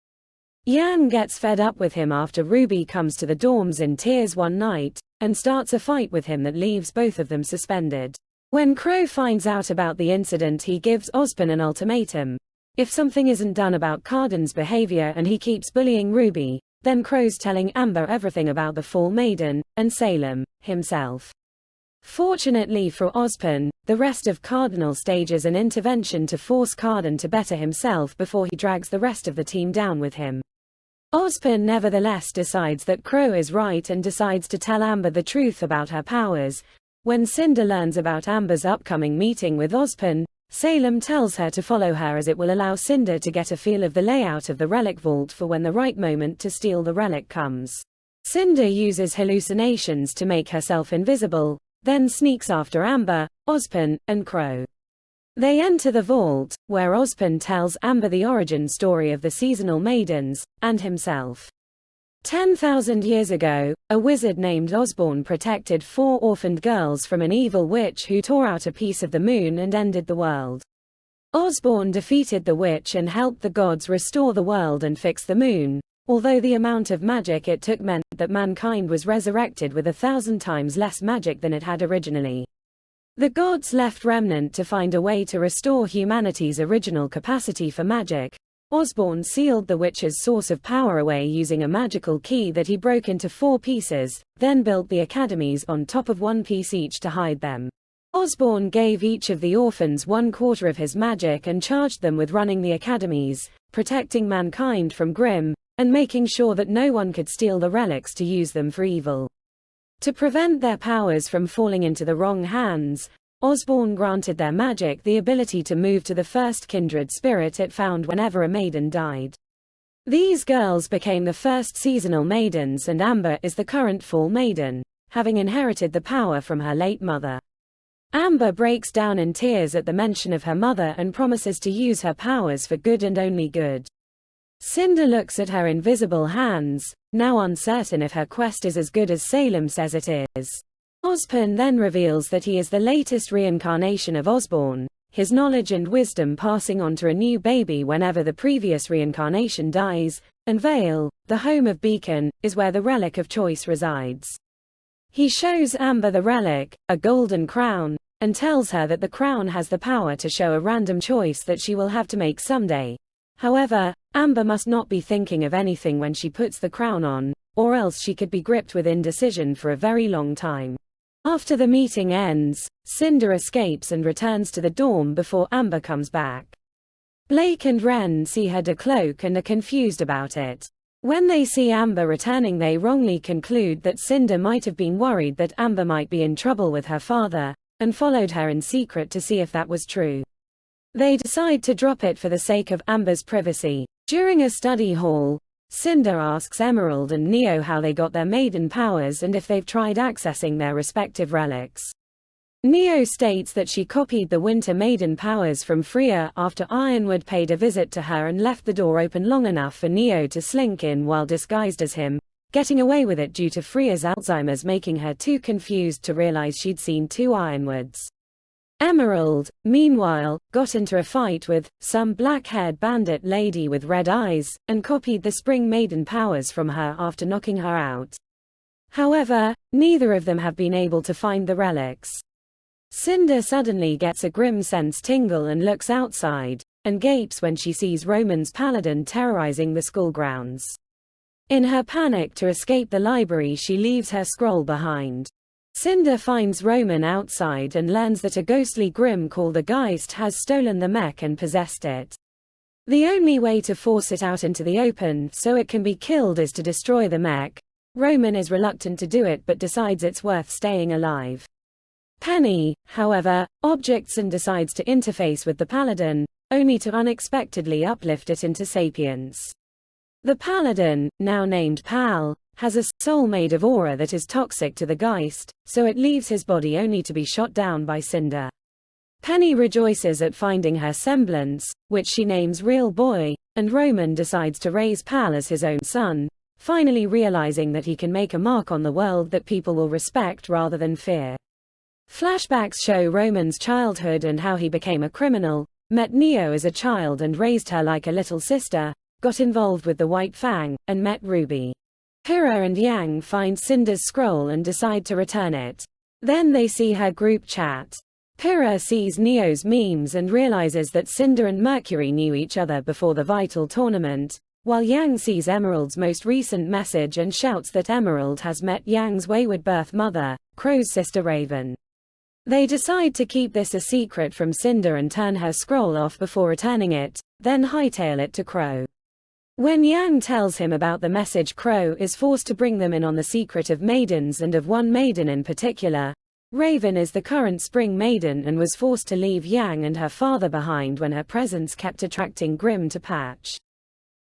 Yan gets fed up with him after RWBY comes to the dorms in tears one night, and starts a fight with him that leaves both of them suspended. When Crow finds out about the incident, he gives Ozpin an ultimatum. If something isn't done about Carden's behavior and he keeps bullying RWBY, then Crow's telling Amber everything about the Fall Maiden, and Salem, himself. Fortunately for Ozpin, the rest of Cardinal stages an intervention to force Carden to better himself before he drags the rest of the team down with him. Ozpin nevertheless decides that Crow is right and decides to tell Amber the truth about her powers. When Cinder learns about Amber's upcoming meeting with Ozpin, Salem tells her to follow her as it will allow Cinder to get a feel of the layout of the relic vault for when the right moment to steal the relic comes. Cinder uses hallucinations to make herself invisible, then sneaks after Amber, Ozpin, and Crow. They enter the vault, where Ozpin tells Amber the origin story of the seasonal maidens, and himself. 10,000 years ago, a wizard named Osborne protected 4 orphaned girls from an evil witch who tore out a piece of the moon and ended the world. Osborne defeated the witch and helped the gods restore the world and fix the moon, although the amount of magic it took meant that mankind was resurrected with 1,000 times less magic than it had originally. The gods left Remnant to find a way to restore humanity's original capacity for magic, Osborn sealed the witch's source of power away using a magical key that he broke into 4 pieces, then built the academies on top of 1 piece each to hide them. Osborn gave each of the orphans 1/4 of his magic and charged them with running the academies, protecting mankind from Grimm, and making sure that no one could steal the relics to use them for evil. To prevent their powers from falling into the wrong hands, Osborn granted their magic the ability to move to the first kindred spirit it found whenever a maiden died. These girls became the first seasonal maidens, and Amber is the current fall maiden, having inherited the power from her late mother. Amber breaks down in tears at the mention of her mother and promises to use her powers for good and only good. Cinder looks at her invisible hands, now uncertain if her quest is as good as Salem says it is. Osborn then reveals that he is the latest reincarnation of Osborn, his knowledge and wisdom passing on to a new baby whenever the previous reincarnation dies, and Vale, the home of Beacon, is where the Relic of Choice resides. He shows Amber the relic, a golden crown, and tells her that the crown has the power to show a random choice that she will have to make someday. However, Amber must not be thinking of anything when she puts the crown on, or else she could be gripped with indecision for a very long time. After the meeting ends, Cinder escapes and returns to the dorm before Amber comes back. Blake and Wren see her decloak and are confused about it. When they see Amber returning, they wrongly conclude that Cinder might have been worried that Amber might be in trouble with her father, and followed her in secret to see if that was true. They decide to drop it for the sake of Amber's privacy. During a study hall, Cinder asks Emerald and Neo how they got their maiden powers and if they've tried accessing their respective relics. Neo states that she copied the Winter Maiden powers from Freya after Ironwood paid a visit to her and left the door open long enough for Neo to slink in while disguised as him, getting away with it due to Freya's Alzheimer's making her too confused to realize she'd seen 2 Ironwoods. Emerald, meanwhile, got into a fight with some black-haired bandit lady with red eyes, and copied the Spring Maiden powers from her after knocking her out. However, neither of them have been able to find the relics. Cinder suddenly gets a grim sense tingle and looks outside, and gapes when she sees Roman's paladin terrorizing the school grounds. In her panic to escape the library, she leaves her scroll behind. Cinder finds Roman outside and learns that a ghostly Grimm called the Geist has stolen the mech and possessed it. The only way to force it out into the open so it can be killed is to destroy the mech. Roman is reluctant to do it but decides it's worth staying alive. Penny, however, objects and decides to interface with the paladin, only to unexpectedly uplift it into sapience. The paladin, now named Pal, has a soul made of aura that is toxic to the Geist, so it leaves his body only to be shot down by Cinder. Penny rejoices at finding her semblance, which she names Real Boy, and Roman decides to raise Pal as his own son, finally realizing that he can make a mark on the world that people will respect rather than fear. Flashbacks show Roman's childhood and how he became a criminal, met Neo as a child and raised her like a little sister, got involved with the White Fang, and met RWBY. Pyrrha and Yang find Cinder's scroll and decide to return it. Then they see her group chat. Pyrrha sees Neo's memes and realizes that Cinder and Mercury knew each other before the Vital tournament, while Yang sees Emerald's most recent message and shouts that Emerald has met Yang's wayward birth mother, Crow's sister Raven. They decide to keep this a secret from Cinder and turn her scroll off before returning it, then hightail it to Crow. When Yang tells him about the message, Crow is forced to bring them in on the secret of maidens and of one maiden in particular. Raven is the current Spring Maiden and was forced to leave Yang and her father behind when her presence kept attracting Grimm to Patch.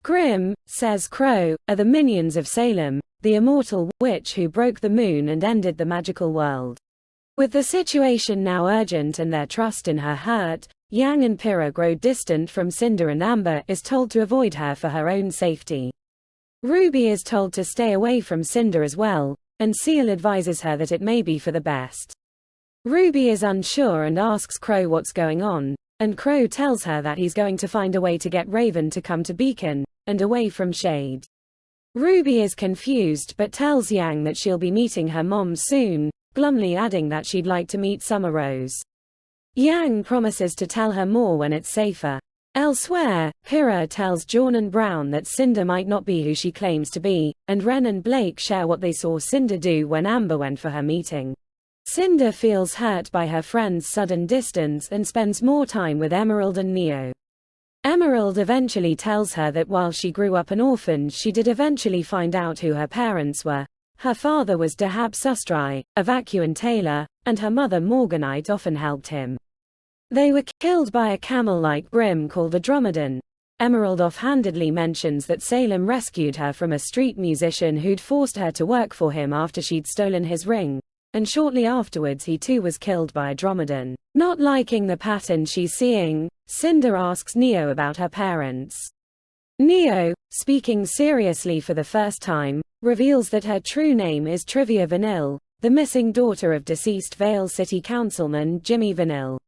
Grimm, says Crow, are the minions of Salem, the immortal witch who broke the moon and ended the magical world. With the situation now urgent and their trust in her hurt, Yang and Pyrrha grow distant from Cinder and Amber is told to avoid her for her own safety. RWBY is told to stay away from Cinder as well, and Seal advises her that it may be for the best. RWBY is unsure and asks Crow what's going on, and Crow tells her that he's going to find a way to get Raven to come to Beacon, and away from Shade. RWBY is confused but tells Yang that she'll be meeting her mom soon, glumly adding that she'd like to meet Summer Rose. Yang promises to tell her more when it's safer. Elsewhere, Pyrrha tells John and Brown that Cinder might not be who she claims to be, and Wren and Blake share what they saw Cinder do when Amber went for her meeting. Cinder feels hurt by her friend's sudden distance and spends more time with Emerald and Neo. Emerald eventually tells her that while she grew up an orphan, she did eventually find out who her parents were. Her father was Dahab Sustrai, a vacuum tailor, and her mother Morganite often helped him. They were killed by a camel-like brim called a dromedon. Emerald offhandedly mentions that Salem rescued her from a street musician who'd forced her to work for him after she'd stolen his ring, and shortly afterwards he too was killed by a dromedon. Not liking the pattern she's seeing, Cinder asks Neo about her parents. Neo, speaking seriously for the first time, reveals that her true name is Trivia Vanille, the missing daughter of deceased Vale City Councilman Jimmy Vanille.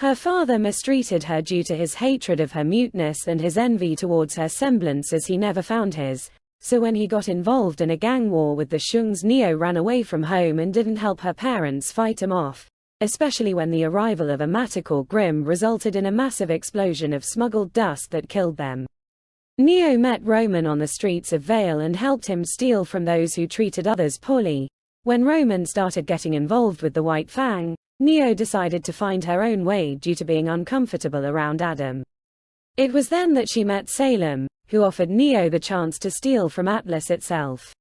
Her father mistreated her due to his hatred of her muteness and his envy towards her semblance as he never found his, so when he got involved in a gang war with the Shungs, Neo ran away from home and didn't help her parents fight him off, especially when the arrival of a massacred Grimm resulted in a massive explosion of smuggled dust that killed them. Neo met Roman on the streets of Vale and helped him steal from those who treated others poorly. When Roman started getting involved with the White Fang, Neo decided to find her own way due to being uncomfortable around Adam. It was then that she met Salem, who offered Neo the chance to steal from Atlas itself.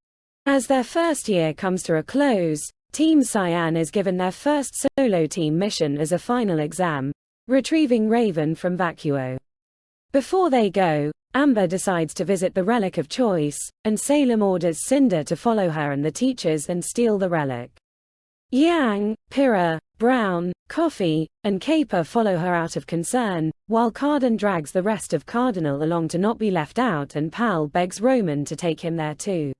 As their first year comes to a close, Team CYAN is given their first solo team mission as a final exam, retrieving Raven from Vacuo. Before they go, Amber decides to visit the Relic of Choice, and Salem orders Cinder to follow her and the teachers and steal the relic. Yang, Pyrrha, Brown, Coffee, and Caper follow her out of concern, while Carden drags the rest of Cardinal along to not be left out, and Pal begs Roman to take him there too.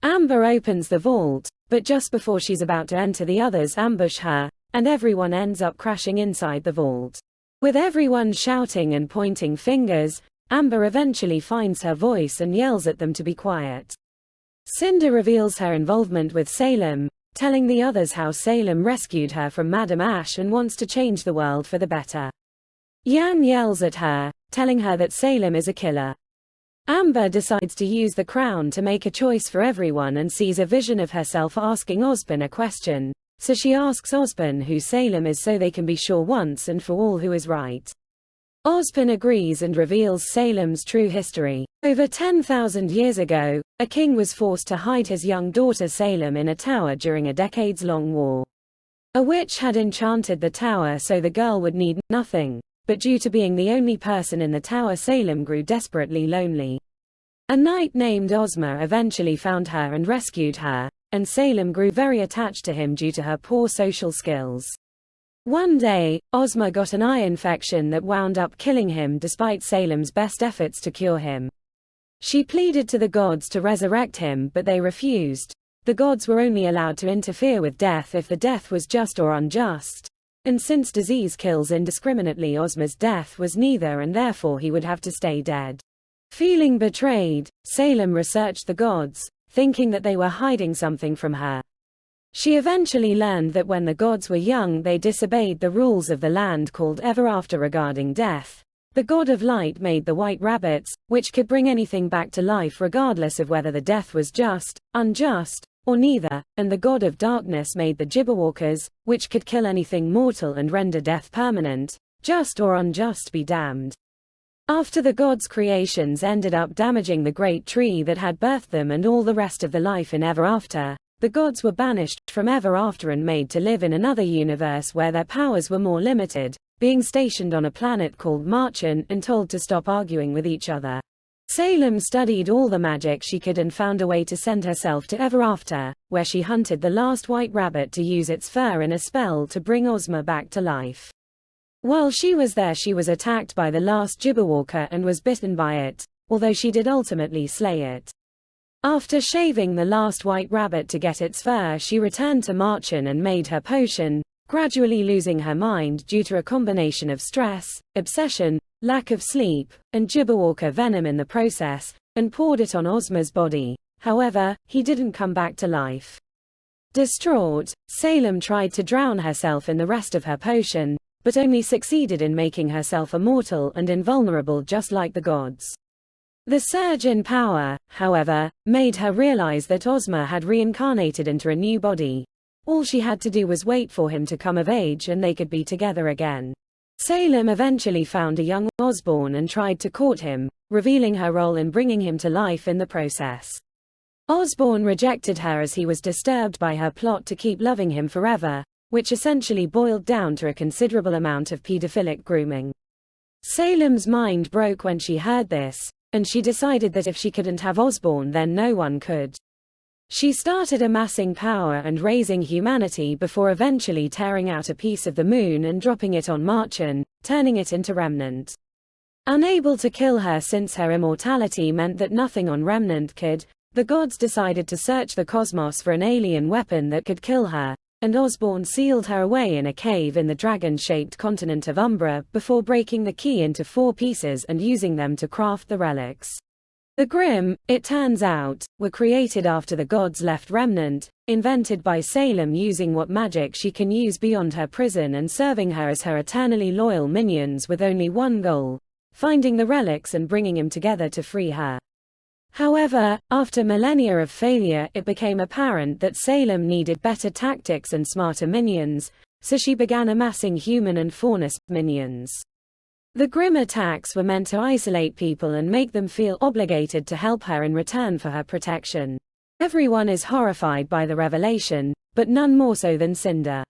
Amber opens the vault, but just before she's about to enter, the others ambush her, and everyone ends up crashing inside the vault. With everyone shouting and pointing fingers, Amber eventually finds her voice and yells at them to be quiet. Cinder reveals her involvement with Salem, telling the others how Salem rescued her from Madame Ash and wants to change the world for the better. Yan yells at her, telling her that Salem is a killer. Amber decides to use the crown to make a choice for everyone and sees a vision of herself asking Osborne a question, so she asks Osborne who Salem is so they can be sure once and for all who is right. Osborne agrees and reveals Salem's true history. Over 10,000 years ago, a king was forced to hide his young daughter Salem in a tower during a decades-long war. A witch had enchanted the tower so the girl would need nothing, but due to being the only person in the tower, Salem grew desperately lonely. A knight named Ozma eventually found her and rescued her, and Salem grew very attached to him due to her poor social skills. One day, Ozma got an eye infection that wound up killing him despite Salem's best efforts to cure him. She pleaded to the gods to resurrect him, but they refused. The gods were only allowed to interfere with death if the death was just or unjust. And since disease kills indiscriminately, Ozma's death was neither, and therefore he would have to stay dead. Feeling betrayed, Salem researched the gods, thinking that they were hiding something from her. She eventually learned that when the gods were young they disobeyed the rules of the land called Ever After regarding death. The god of light made the white rabbits, which could bring anything back to life regardless of whether the death was just, unjust, or neither, and the god of darkness made the Jibberwalkers, which could kill anything mortal and render death permanent, just or unjust be damned. After the gods' creations ended up damaging the great tree that had birthed them and all the rest of the life in Ever After, the gods were banished from Ever After and made to live in another universe where their powers were more limited, being stationed on a planet called Marchen and told to stop arguing with each other. Salem studied all the magic she could and found a way to send herself to Ever After, where she hunted the last white rabbit to use its fur in a spell to bring Ozma back to life. While she was there, she was attacked by the last Jibberwalker and was bitten by it, although she did ultimately slay it. After shaving the last white rabbit to get its fur, she returned to Marchen and made her potion, gradually losing her mind due to a combination of stress, obsession, lack of sleep, and Jibberwalker venom in the process, and poured it on Ozma's body. However, he didn't come back to life. Distraught, Salem tried to drown herself in the rest of her potion, but only succeeded in making herself immortal and invulnerable just like the gods. The surge in power, however, made her realize that Ozma had reincarnated into a new body. All she had to do was wait for him to come of age and they could be together again. Salem eventually found a young Osborn and tried to court him, revealing her role in bringing him to life in the process. Osborn rejected her as he was disturbed by her plot to keep loving him forever, which essentially boiled down to a considerable amount of pedophilic grooming. Salem's mind broke when she heard this, and she decided that if she couldn't have Osborn then no one could. She started amassing power and raising humanity before eventually tearing out a piece of the moon and dropping it on Martian, turning it into Remnant. Unable to kill her since her immortality meant that nothing on Remnant could, the gods decided to search the cosmos for an alien weapon that could kill her, and Osborn sealed her away in a cave in the dragon-shaped continent of Umbra before breaking the key into 4 pieces and using them to craft the relics. The Grimm, it turns out, were created after the gods left Remnant, invented by Salem using what magic she can use beyond her prison and serving her as her eternally loyal minions with only one goal: finding the relics and bringing them together to free her. However, after millennia of failure it became apparent that Salem needed better tactics and smarter minions, so she began amassing human and Faunus minions. The Grimm attacks were meant to isolate people and make them feel obligated to help her in return for her protection. Everyone is horrified by the revelation, but none more so than Cinder.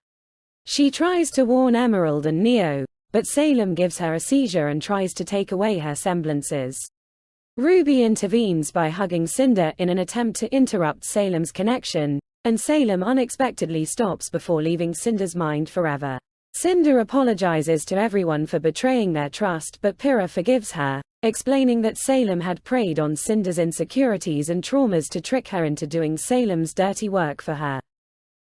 She tries to warn Emerald and Neo, but Salem gives her a seizure and tries to take away her semblances. RWBY intervenes by hugging Cinder in an attempt to interrupt Salem's connection, and Salem unexpectedly stops before leaving Cinder's mind forever. Cinder apologizes to everyone for betraying their trust, but Pyrrha forgives her, explaining that Salem had preyed on Cinder's insecurities and traumas to trick her into doing Salem's dirty work for her.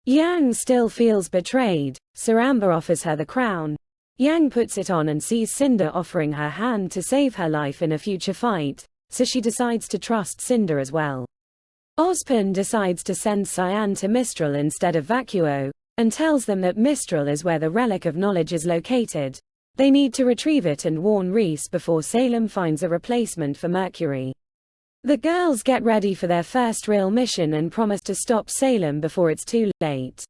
Yang still feels betrayed, so Amber offers her the crown. Yang puts it on and sees Cinder offering her hand to save her life in a future fight, so she decides to trust Cinder as well. Ozpin decides to send CYAN to Mistral instead of Vacuo, and tells them that Mistral is where the Relic of Knowledge is located. They need to retrieve it and warn Reese before Salem finds a replacement for Mercury. The girls get ready for their first real mission and promise to stop Salem before it's too late.